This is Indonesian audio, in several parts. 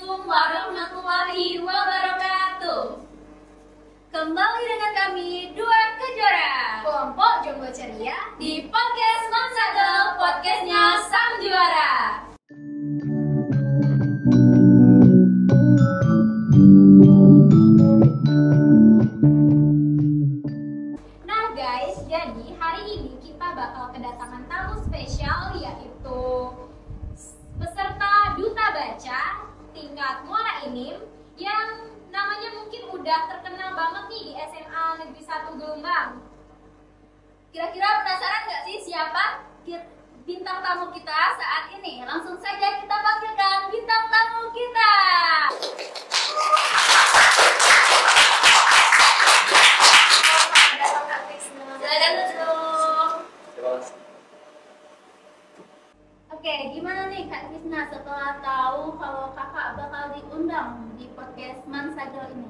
Assalamualaikum warahmatullahi wabarakatuh. Kembali dengan kami Dua Kejora, kelompok Jomblo Ceria di podcast Mansagel, podcastnya Sang Juara. Nah guys, jadi hari ini kita bakal kedatangan tamu spesial, yaitu peserta Duta Baca tingkat Muara Enim yang namanya mungkin udah terkenal banget nih di SMA Negeri 1 Gelombang. Kira-kira penasaran nggak sih siapa bintang tamu kita saat ini? Langsung saja kita panggilkan bintang tamu kita. Silakan duduk. Oke, gimana nih Kak Krisna setelah tahu kalau kakak bakal diundang di podcast Mansagel ini?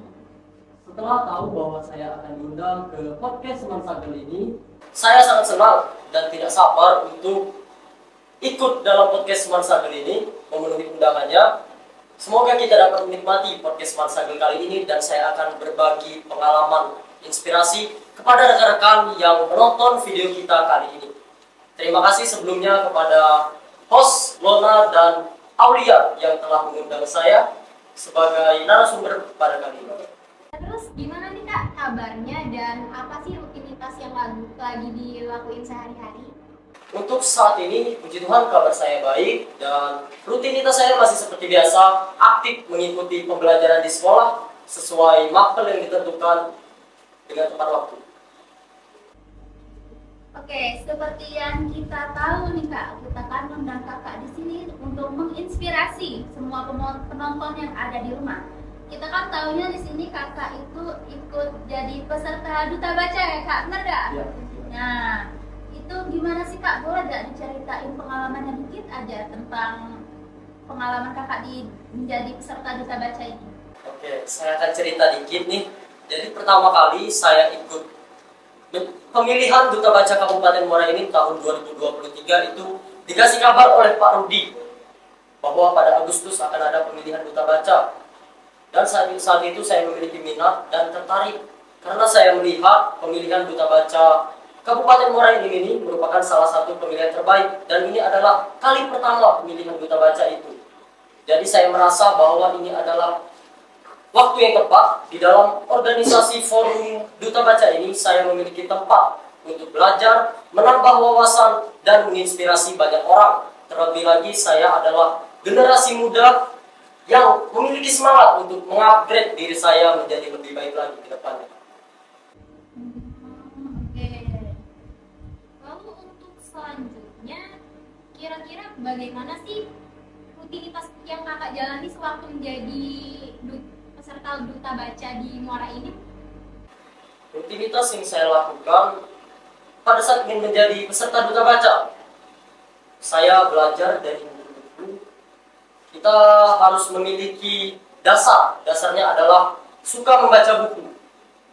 Setelah tahu bahwa saya akan diundang ke podcast Mansagel ini, saya sangat senang dan tidak sabar untuk ikut dalam podcast Mansagel ini, memenuhi undangannya. Semoga kita dapat menikmati podcast Mansagel kali ini dan saya akan berbagi pengalaman, inspirasi kepada rekan-rekan yang menonton video kita kali ini. Terima kasih sebelumnya kepada host Lona dan Aulia yang telah mengundang saya sebagai narasumber pada kali ini. Terus gimana nih Kak kabarnya dan apa sih rutinitas yang lagi dilakuin sehari-hari? Untuk saat ini, puji Tuhan kabar saya baik dan rutinitas saya masih seperti biasa, aktif mengikuti pembelajaran di sekolah sesuai makel yang ditentukan dengan tepat waktu. Oke, seperti yang kita tahu nih Kak, kita kan undang kakak di sini untuk menginspirasi semua penonton yang ada di rumah. Kita kan tahunya di sini kakak itu ikut jadi peserta Duta Baca ya Kak, benar gak? Ya. Nah, itu gimana sih Kak? Boleh gak diceritain pengalamannya dikit aja tentang pengalaman kakak menjadi peserta Duta Baca ini? Oke, saya akan cerita dikit nih. Jadi pertama kali saya ikut pemilihan Duta Baca Kabupaten Muara Enim tahun 2023 itu dikasih kabar oleh Pak Rudi bahwa pada Agustus akan ada pemilihan Duta Baca. Dan saat itu saya memiliki minat dan tertarik karena saya melihat pemilihan Duta Baca Kabupaten Muara Enim ini merupakan salah satu pemilihan terbaik dan ini adalah kali pertama pemilihan Duta Baca itu. Jadi saya merasa bahwa ini adalah waktu yang tepat di dalam organisasi forum Duta Baca ini. Saya memiliki tempat untuk belajar, menambah wawasan dan menginspirasi banyak orang. Terlebih lagi saya adalah generasi muda yang memiliki semangat untuk mengupgrade diri saya menjadi lebih baik lagi ke depannya. Oke. Lalu untuk selanjutnya, kira-kira bagaimana sih rutinitas yang kakak jalani sewaktu menjadi peserta Duta Baca di Muara Enim? Rutinitas yang saya lakukan pada saat ingin menjadi peserta Duta Baca, saya belajar dari buku. Kita harus memiliki dasarnya adalah suka membaca buku.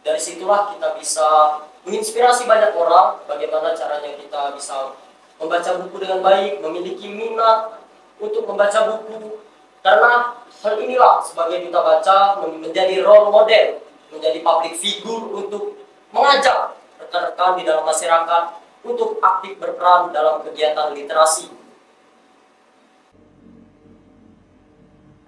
Dari situlah kita bisa menginspirasi banyak orang bagaimana caranya kita bisa membaca buku dengan baik, memiliki minat untuk membaca buku. Karena hal inilah sebagai Duta Baca menjadi role model, menjadi public figure untuk mengajak rekan-rekan di dalam masyarakat untuk aktif berperan dalam kegiatan literasi.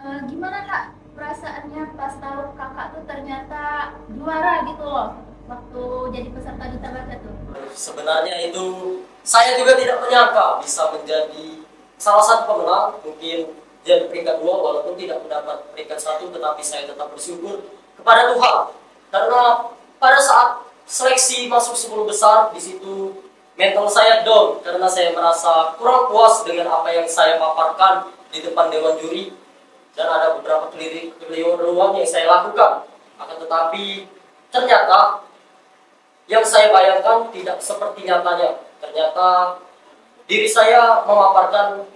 Gimana Kak perasaannya pas tahu kakak tuh ternyata juara gitu loh waktu jadi peserta Duta Baca tuh? Sebenarnya itu saya juga tidak menyangka bisa menjadi salah satu pemenang, mungkin jadi peringkat 2 walaupun tidak mendapat peringkat 1, tetapi saya tetap bersyukur kepada Tuhan karena pada saat seleksi masuk 10 besar di situ mental saya down karena saya merasa kurang puas dengan apa yang saya paparkan di depan dewan juri dan ada beberapa keliruan yang saya lakukan. Akan tetapi ternyata yang saya bayangkan tidak seperti nyatanya. Ternyata diri saya memaparkan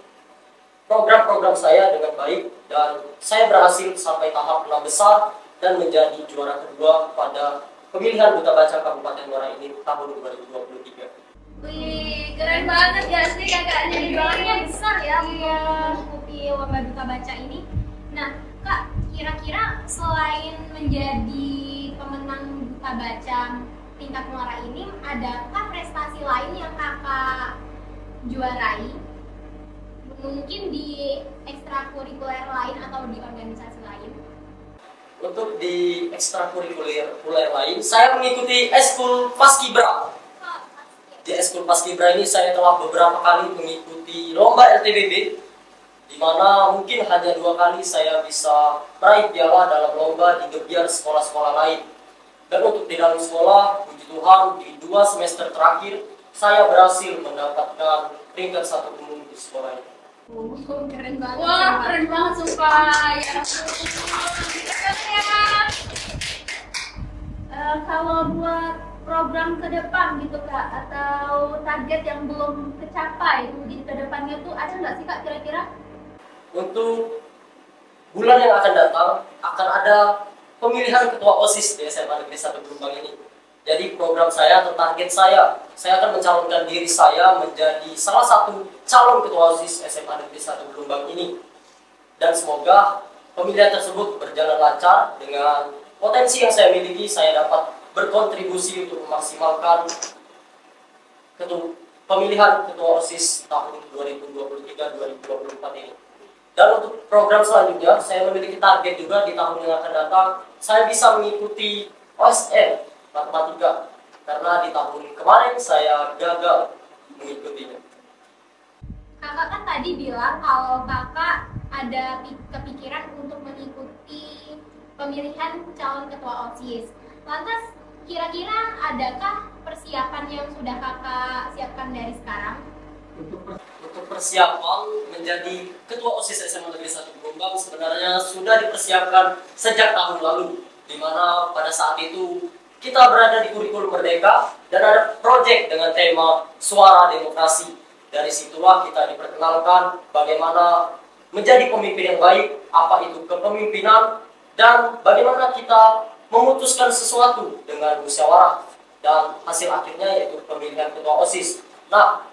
program-program saya dengan baik dan saya berhasil sampai tahap 6 besar dan menjadi juara kedua pada pemilihan Duta Baca Kabupaten Muara Enim tahun 2023. Wih, keren banget ya sih kakaknya, jualannya besar ya untuk mengikuti lomba Duta Baca ini. Nah, Kak, menjadi pemenang Duta Baca tingkat Muara ini, adakah prestasi lain yang kakak juarai? Mungkin di ekstrakurikuler lain atau di organisasi lain? Untuk di ekstrakurikuler lain, saya mengikuti Eskul Paskibra. Di Eskul Paskibra ini saya telah beberapa kali mengikuti lomba LTBB, di mana mungkin hanya 2 kali saya bisa meraih piala dalam lomba di gebiar sekolah-sekolah lain. Dan untuk di dalam sekolah, puji Tuhan, di 2 semester terakhir, saya berhasil mendapatkan peringkat 1 umum di sekolah ini. Keren banget. Wah, keren banget sumpah. Ya. Kalau buat program ke depan gitu Kak, atau target yang belum kecapai di ke depannya tuh ada nggak sih Kak kira-kira? Untuk bulan yang akan datang, akan ada pemilihan ketua OSIS di SMA Negeri 1 Gelombang ini. Jadi program saya atau target saya akan mencalonkan diri saya menjadi salah satu calon ketua OSIS SMA Negeri 1 Gelombang ini. Dan semoga pemilihan tersebut berjalan lancar. Dengan potensi yang saya miliki, saya dapat berkontribusi untuk memaksimalkan pemilihan ketua OSIS tahun 2023-2024 ini. Dan untuk program selanjutnya, saya memiliki target juga di tahun yang akan datang, saya bisa mengikuti OSN matematika, karena di tahun kemarin saya gagal mengikutinya. Kakak kan tadi bilang kalau kakak ada kepikiran untuk mengikuti pemilihan calon ketua OSIS. Lantas kira-kira adakah persiapan yang sudah kakak siapkan dari sekarang? Untuk persiapan menjadi ketua OSIS SMA Negeri 1 Gelombang sebenarnya sudah dipersiapkan sejak tahun lalu, di mana pada saat itu kita berada di kurikulum Merdeka dan ada proyek dengan tema Suara Demokrasi. Dari situlah kita diperkenalkan bagaimana menjadi pemimpin yang baik, apa itu kepemimpinan, dan bagaimana kita memutuskan sesuatu dengan musyawarah, dan hasil akhirnya yaitu pemilihan ketua OSIS. Nah,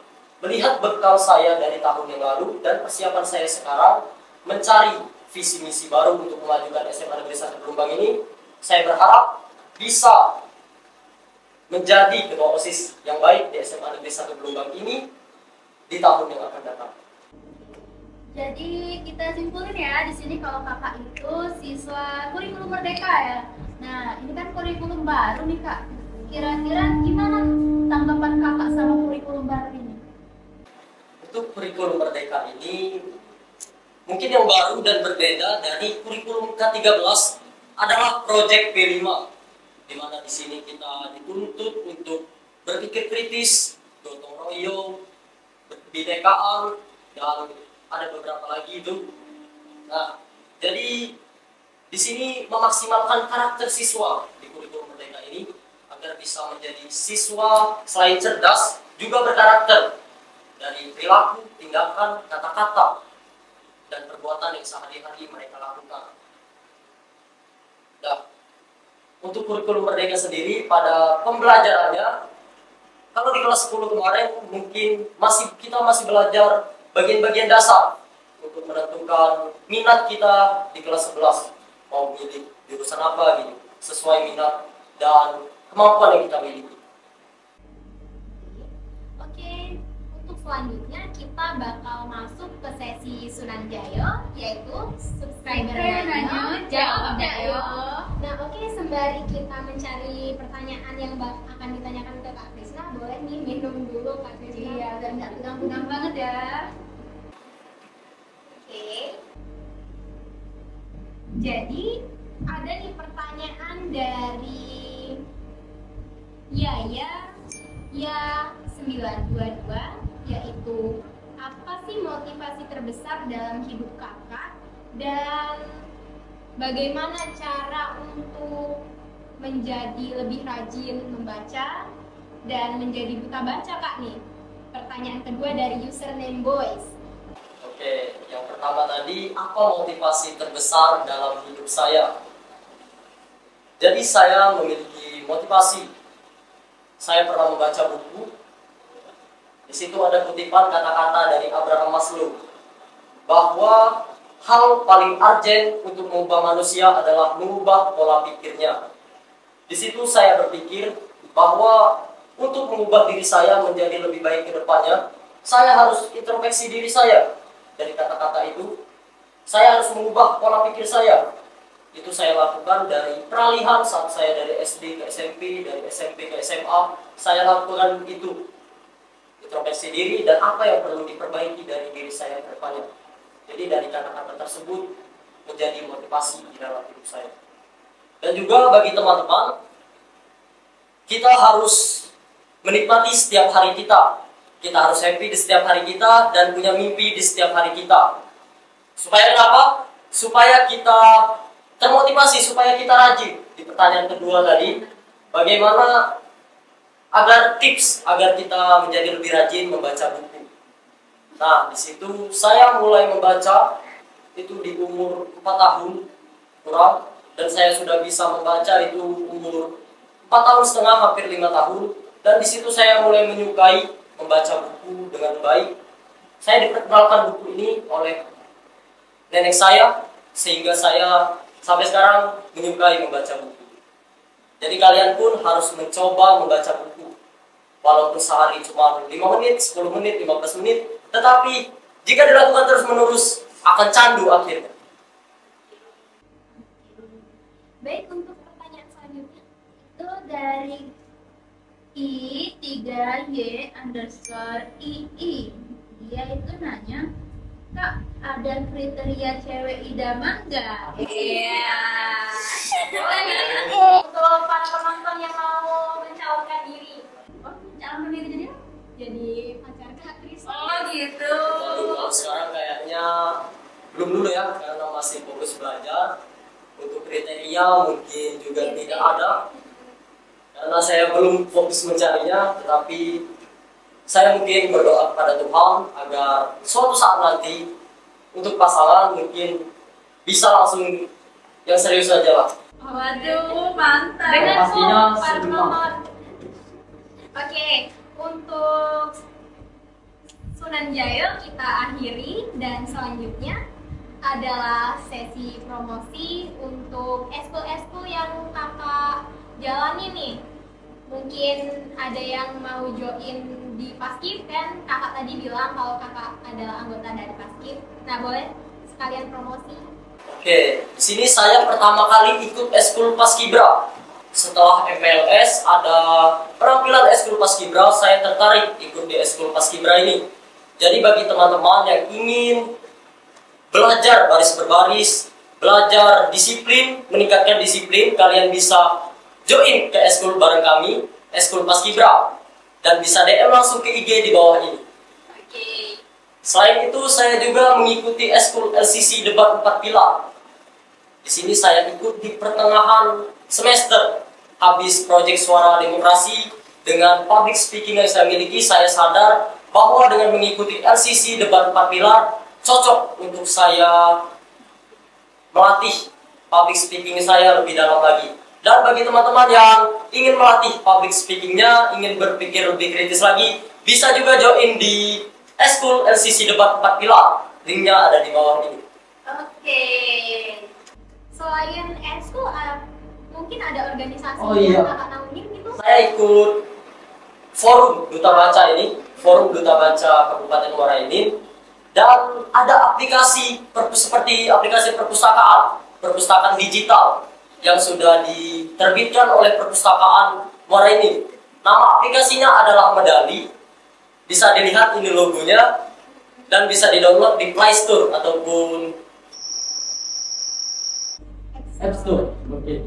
melihat bekal saya dari tahun yang lalu dan persiapan saya sekarang mencari visi misi baru untuk memajukan SMA Negeri 1 Gelombang ini, saya berharap bisa menjadi ketua OSIS yang baik di SMA Negeri 1 Gelombang ini di tahun yang akan datang. Jadi kita simpulin ya di sini kalau kakak itu siswa kurikulum Merdeka ya. Nah ini kan kurikulum baru nih Kak. Kira-kira gimana tanggapan kakak sama kurikulum baru ini? Untuk kurikulum Merdeka ini mungkin yang baru dan berbeda dari kurikulum K13 adalah proyek P5, di mana di sini kita dituntut untuk berpikir kritis, gotong royong, kebinekaan, dan ada beberapa lagi itu. Nah, jadi di sini memaksimalkan karakter siswa di kurikulum Merdeka ini agar bisa menjadi siswa selain cerdas juga berkarakter dari perilaku, tindakan, kata-kata, dan perbuatan yang sehari-hari mereka lakukan. Nah, untuk kurikulum Merdeka sendiri pada pembelajarannya, kalau di kelas 10 kemarin mungkin kita masih belajar bagian-bagian dasar untuk menentukan minat kita di kelas 11, mau milih jurusan apa gitu, sesuai minat dan kemampuan yang kita miliki. Oke, untuk selanjutnya kita bakal masuk ke sesi Sunan Jayo, yaitu subscriber nanya, jawab Jayo. Nah, oke, sembari kita mencari pertanyaan yang akan ditanyakan ke Kak Krisna, boleh nih minum dulu Kak Krisna. Iya, dan nggak tegang-tegang banget ya. Oke. Jadi ada nih pertanyaan dari Yaya 922, yaitu apa sih motivasi terbesar dalam hidup kakak dan bagaimana cara untuk menjadi lebih rajin membaca dan menjadi buta baca Kak nih? Pertanyaan kedua dari username boys. Oke, yang pertama tadi, apa motivasi terbesar dalam hidup saya? Jadi saya memiliki motivasi. Saya pernah membaca buku. Di situ ada kutipan kata-kata dari Abraham Maslow bahwa hal paling urgent untuk mengubah manusia adalah mengubah pola pikirnya. Di situ saya berpikir bahwa untuk mengubah diri saya menjadi lebih baik ke depannya, saya harus introspeksi diri saya. Dari kata-kata itu, saya harus mengubah pola pikir saya. Itu saya lakukan dari peralihan saat saya dari SD ke SMP, dari SMP ke SMA, saya lakukan itu. Introspeksi diri dan apa yang perlu diperbaiki dari diri saya ke depannya. Jadi dari kata-kata tersebut menjadi motivasi di dalam hidup saya. Dan juga bagi teman-teman, kita harus menikmati setiap hari kita. Kita harus happy di setiap hari kita dan punya mimpi di setiap hari kita. Supaya kenapa? Supaya kita termotivasi, supaya kita rajin. Di pertanyaan kedua tadi, bagaimana agar tips agar kita menjadi lebih rajin membaca buku. Nah, di situ saya mulai membaca itu di umur 4 tahun kurang, dan saya sudah bisa membaca itu umur 4 tahun setengah, hampir 5 tahun. Dan di situ saya mulai menyukai membaca buku dengan baik. Saya diperkenalkan buku ini oleh nenek saya, sehingga saya sampai sekarang menyukai membaca buku. Jadi kalian pun harus mencoba membaca buku. Walaupun sehari cuma 5 menit, 10 menit, 15 menit, tetapi jika dilakukan terus-menerus akan candu akhirnya. Baik, untuk pertanyaan selanjutnya. Itu dari I3Y_II. Dia itu nanya, Kak, ada kriteria cewek idaman nggak? Iya. Untuk para penonton yang mau mencalonkan diri. Oh, calon diri jadi apa? Jadi pacar Kak Kris. Oh gitu. Waduh, kalau sekarang kayaknya belum dulu ya, karena masih fokus belajar. Untuk kriteria mungkin juga tidak ada, karena saya belum fokus mencarinya, tetapi saya mungkin berdoa kepada Tuhan agar suatu saat nanti untuk pasangan mungkin bisa langsung yang serius saja lah. Waduh, mantap. Dengan Pastinya para semua. penonton. Oke, untuk Sunan Jayo kita akhiri, dan selanjutnya adalah sesi promosi untuk eskul-eskul yang kakak jalani nih. Mungkin ada yang mau join di Paskib, kan kakak tadi bilang kalau kakak adalah anggota dari Paskib. Nah, boleh sekalian promosi. Oke, di sini saya pertama kali ikut eskul Paskibra. Setelah MLS ada penampilan eskul Paskibra, saya tertarik ikut di eskul Paskibra ini. Jadi bagi teman-teman yang ingin belajar baris berbaris, belajar disiplin, meningkatkan disiplin, kalian bisa join ke eskul bareng kami, eskul Paskibra, dan bisa DM langsung ke IG di bawah ini. Oke. Selain itu, saya juga mengikuti eskul LCC Debat 4 Pilar. Di sini saya ikut di pertengahan semester. Habis proyek Suara Demokrasi dengan public speaking yang saya miliki, saya sadar bahwa dengan mengikuti LCC Debat 4 Pilar cocok untuk saya melatih public speaking saya lebih dalam lagi. Dan bagi teman-teman yang ingin melatih public speakingnya, ingin berpikir lebih kritis lagi, bisa juga join di eskul LCC Debat 4 Pilar. Linknya ada di bawah ini. Oke. Selain eskul, mungkin ada organisasi Oh, iya. yang kakak naungin gitu? Saya ikut forum Duta Baca ini, forum Duta Baca Kabupaten Muara Enim, dan ada aplikasi seperti aplikasi perpustakaan digital yang sudah diterbitkan oleh perpustakaan Muara Enim. Nama aplikasinya adalah Medali. Bisa dilihat ini logonya dan bisa di-download di Play Store ataupun App Store. Oke.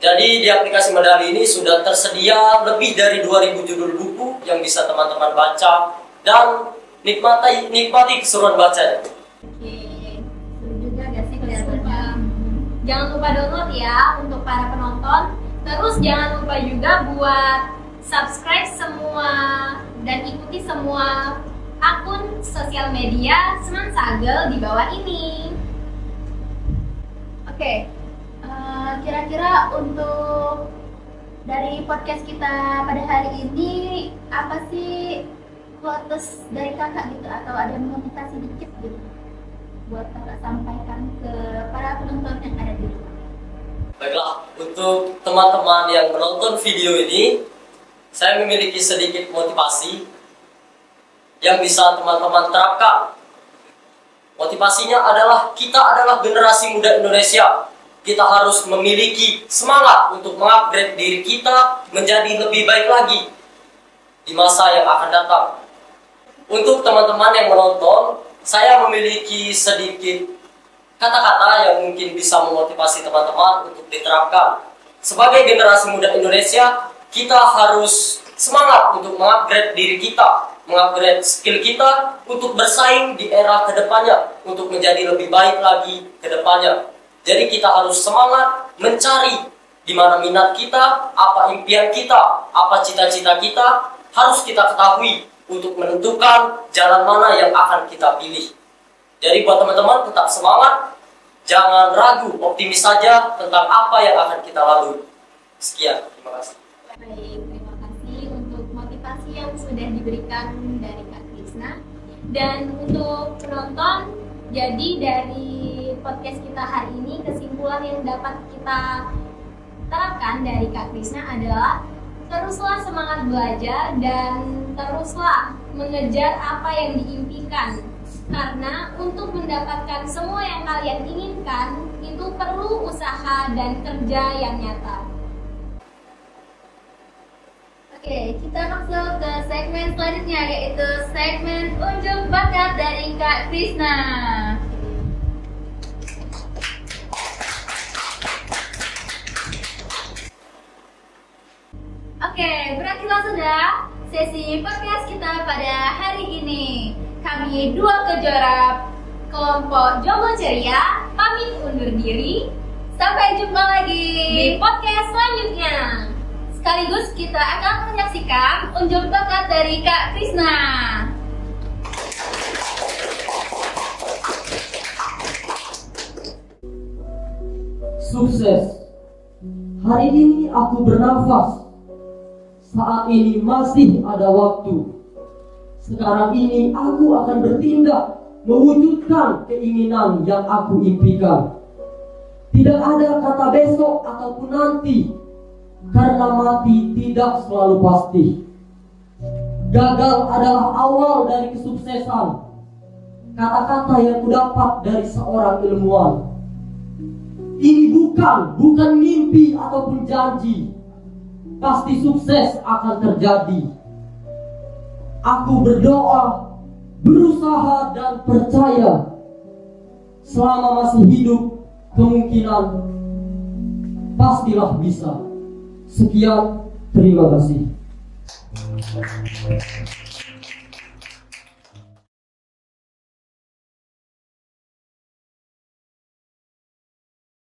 Jadi di aplikasi Medali ini sudah tersedia lebih dari 2000 judul buku yang bisa teman-teman baca dan nikmati keseruan bacanya. Oke. Seru juga gak sih kelihatannya? Jangan lupa download ya untuk para penonton. Terus jangan lupa juga buat subscribe semua dan ikuti semua akun sosial media Seman Sagel di bawah ini. Oke, kira-kira untuk dari podcast kita pada hari ini apa sih quotes dari kakak gitu, atau ada motivasi dikit gitu buat kakak sampaikan ke para penonton yang ada di rumah? Baiklah, untuk teman-teman yang menonton video ini, saya memiliki sedikit motivasi yang bisa teman-teman terapkan. Motivasinya adalah kita adalah generasi muda Indonesia. Kita harus memiliki semangat untuk mengupgrade diri kita menjadi lebih baik lagi di masa yang akan datang. Untuk teman-teman yang menonton, saya memiliki sedikit kata-kata yang mungkin bisa memotivasi teman-teman untuk diterapkan. Sebagai generasi muda Indonesia, kita harus semangat untuk mengupgrade diri kita, mengupgrade skill kita untuk bersaing di era kedepannya, untuk menjadi lebih baik lagi kedepannya. Jadi kita harus semangat mencari di mana minat kita, apa impian kita, apa cita-cita kita, harus kita ketahui untuk menentukan jalan mana yang akan kita pilih. Jadi buat teman-teman tetap semangat, jangan ragu, optimis saja tentang apa yang akan kita lalui. Sekian, terima kasih. Baik, terima kasih untuk motivasi yang sudah diberikan dari Kak Krisna. Dan untuk penonton, jadi dari podcast kita hari ini, kesimpulan yang dapat kita terapkan dari Kak Krisna adalah teruslah semangat belajar dan teruslah mengejar apa yang diimpikan. Karena untuk mendapatkan semua yang kalian inginkan, itu perlu usaha dan kerja yang nyata. Oke, kita masuk ke segmen selanjutnya, yaitu segmen Unjuk Bakat dari Kak Krisna. Oke, berakhirlah sudah sesi podcast kita pada hari ini. Kami dua kejuara kelompok Jomblo Ceria pamit undur diri. Sampai jumpa lagi Di podcast selanjutnya. Sekaligus kita akan menyaksikan unjuk bakat dari Kak Krisna. Sukses. Hari ini aku bernafas. Saat ini masih ada waktu. Sekarang ini aku akan bertindak, mewujudkan keinginan yang aku impikan. Tidak ada kata besok ataupun nanti, karena mati tidak selalu pasti. Gagal adalah awal dari kesuksesan. Kata-kata yang kudapat dari seorang ilmuwan. Ini bukan mimpi ataupun janji. Pasti sukses akan terjadi. Aku berdoa, berusaha dan percaya. Selama masih hidup, kemungkinan pastilah bisa. Sekian, terima kasih.